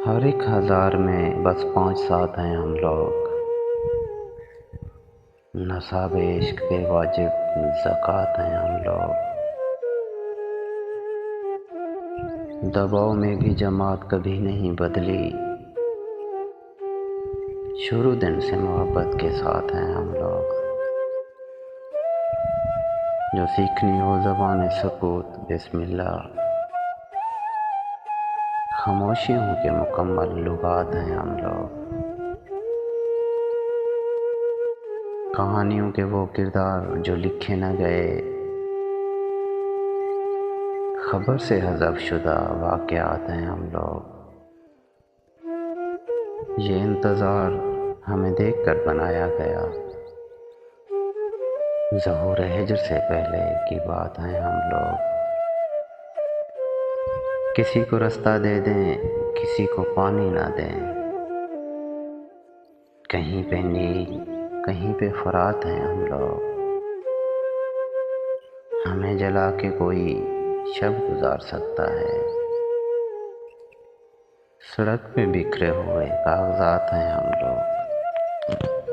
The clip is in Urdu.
ہر ایک ہزار میں بس 5-7 ہیں ہم لوگ، نصاب عشق کے واجب زکوٰۃ ہیں ہم لوگ، دباؤ میں بھی جماعت کبھی نہیں بدلی، شروع دن سے محبت کے ساتھ ہیں ہم لوگ، جو سیکھنی ہو زبان سکوت بسم اللہ، خاموشیوں کے مکمل لغات ہیں ہم لوگ، کہانیوں کے وہ کردار جو لکھے نہ گئے، خبر سے حذف شدہ واقعات ہیں ہم لوگ، یہ انتظار ہمیں دیکھ کر بنایا گیا، ظہور ہجر سے پہلے کی بات ہیں ہم لوگ، کسی کو رستہ دے دیں کسی کو پانی نہ دیں، کہیں پہ نیل کہیں پہ فرات ہیں ہم لوگ، ہمیں جلا کے کوئی شب گزار سکتا ہے، سڑک پہ بکھرے ہوئے کاغذات ہیں ہم لوگ۔